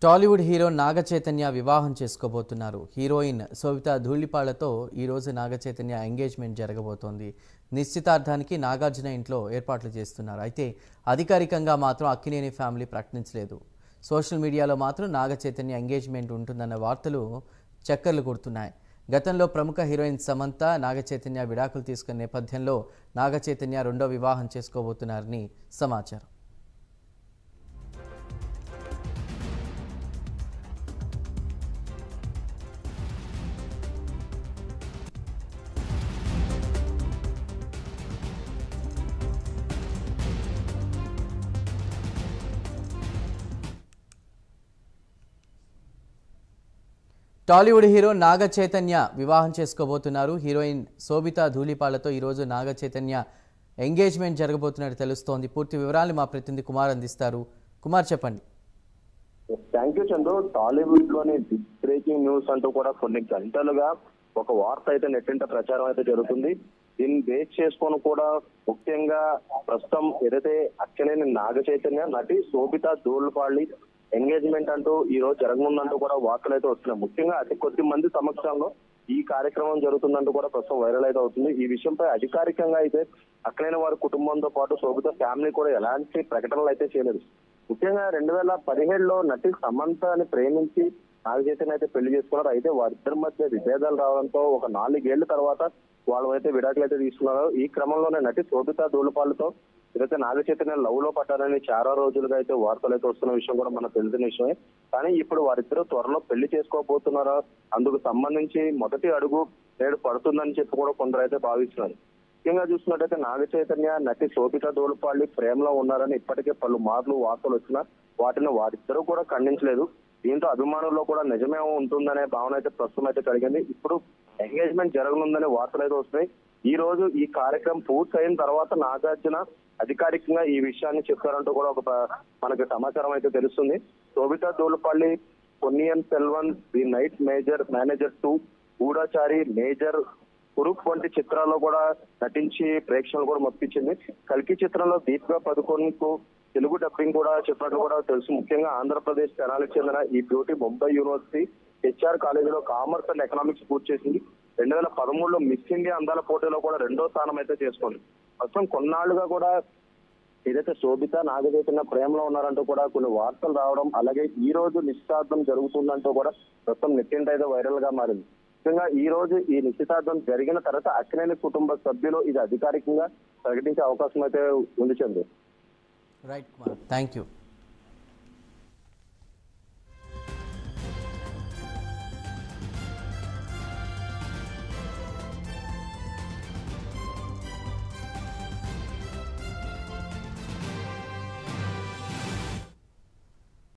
Tollywood hero Naga Chaitanya వివాహం చేసుకోబోతున్నారు. Heroine సోవితా ధూళిపాళ్లతో ఈరోజు Naga Chaitanya engagement జరగబోతోంది. నిశ్చితార్థానికి నాగార్జున ఇంట్లో ఏర్పాట్లు చేస్తున్నారు. అయితే అధికారికంగా మాత్రం అక్కినేని ఫ్యామిలీ ప్రకటించలేదు. సోషల్ మీడియాలో మాత్రం నాగ చైతన్య ఎంగేజ్మెంట్ ఉంటుందన్న వార్తలు చక్కర్లు కొడుతున్నాయి. గతంలో ప్రముఖ హీరోయిన్ సమంత నాగ చైతన్య విడాకులు తీసుకున్న నేపథ్యంలో నాగ చైతన్య రెండో వివాహం చేసుకోబోతున్నారని సమాచారం. టాలీవుడ్ హీరో నాగ చైతన్య వివాహం చేసుకోబోతున్నారు. హీరోయిన్ శోభితా ధూళిపాళ్లతో ఈరోజు నాగ చైతన్య ఎంగేజ్మెంట్ జరగబోతున్నట్టు తెలుస్తోంది. పూర్తి వివరాలు మా ప్రతినిధి కుమార్ అందిస్తారు. కుమార్, చెప్పండి. Thank you Chandru. టాలీవుడ్ లోని బ్రేకింగ్ న్యూస్ అంటూ కూడా కొన్ని గంటలుగా ఒక వార్త అయితే నెట్టింట ప్రచారం అయితే జరుగుతుంది. దీన్ని బేస్ చేసుకొని కూడా ముఖ్యంగా ప్రస్తుతం ఏదైతే అక్కినేని నాగ చైతన్య నటి శోభితా ధూళిపాళ్ల ఎంగేజ్మెంట్ అంటూ ఈ రోజు జరగనుందంటూ కూడా వార్తలు అయితే వస్తున్నాయి. ముఖ్యంగా అతి కొద్ది మంది సమక్షంలో ఈ కార్యక్రమం జరుగుతుందంటూ కూడా ప్రస్తుతం వైరల్ అయితే అవుతుంది. ఈ విషయంపై అధికారికంగా అయితే అక్కినేని వారి కుటుంబంతో పాటు శోభిత ఫ్యామిలీ కూడా ఎలాంటి ప్రకటనలు అయితే చేయలేదు. ముఖ్యంగా 2017లో నటి సమంతని ప్రేమించి నాగ చైతన్య అయితే పెళ్లి చేసుకున్నారు. అయితే వారిద్దరి మధ్య విభేదాలు రావడంతో ఒక 4 ఏళ్ల తర్వాత వాళ్ళు అయితే విడాకులు అయితే తీసుకున్నారు. ఈ క్రమంలోనే నటి శోభితా ధూళిపాళ్లతో ఏదైతే నాగ చైతన్య లవ్ లో పడ్డారని చాలా రోజులుగా అయితే వార్తలు అయితే వస్తున్న విషయం కూడా మనకు తెలిసిన విషయమే. కానీ ఇప్పుడు వారిద్దరూ త్వరలో పెళ్లి చేసుకోబోతున్నారా, అందుకు సంబంధించి మొదటి అడుగు నేడు పడుతుందని చెప్పి కూడా కొందరు అయితే భావిస్తున్నారు. ముఖ్యంగా చూసినట్టయితే నాగ చైతన్య నటి శోభితా ధూళిపాళ్ల ప్రేమలో ఉన్నారని ఇప్పటికే పలు మార్లు వార్తలు వచ్చినా వాటిని వారిద్దరూ కూడా ఖండించలేదు. దీంతో అభిమానుల్లో కూడా నిజమే ఉంటుందనే భావన అయితే ప్రస్తుతం అయితే కలిగింది. ఇప్పుడు ఎంగేజ్మెంట్ జరగనుందనే వార్తలు అయితే వస్తున్నాయి. ఈ రోజు ఈ కార్యక్రమం పూర్తయిన తర్వాత నాగార్జున అధికారికంగా ఈ విషయాన్ని చెప్పారంటూ కూడా ఒక మనకి సమాచారం అయితే తెలుస్తుంది. Sobhita Dhulipala, Ponniyin Selvan, the night manager 2, Goodachari, major, Kurup వంటి చిత్రాల్లో కూడా నటించి ప్రేక్షకులు కూడా మప్పించింది. కల్కి చిత్రంలో దీపికా పదుకొన్కు తెలుగు డబ్బింగ్ కూడా చెప్పినట్టు కూడా తెలుసు. ముఖ్యంగా ఆంధ్రప్రదేశ్ తెనాలికి చెందిన ఈ బ్యూటీ ముంబై యూనివర్సిటీ హెచ్ఆర్ కాలేజీలో కామర్స్ అండ్ ఎకనామిక్స్ పూర్తి చేసింది. 2013లో మిస్ ఇండియా అందాల పోటీలో కూడా 2వ స్థానం అయితే చేసుకోండి. ప్రస్తుతం కొన్నాళ్లుగా కూడా ఏదైతే శోభిత నాగ చైతన్య ప్రేమలో ఉన్నారంటూ కూడా కొన్ని వార్తలు రావడం, అలాగే ఈ రోజు నిశ్చితార్థం జరుగుతుందంటూ కూడా ప్రస్తుతం నెట్టింట అయితే వైరల్ గా మారింది. ముఖ్యంగా ఈ రోజు ఈ నిశ్చితార్థం జరిగిన తర్వాత అక్కినేని కుటుంబ సభ్యులు ఇది అధికారికంగా ప్రకటించే అవకాశం అయితే ఉంది Chandru. Right Kumar, thank you.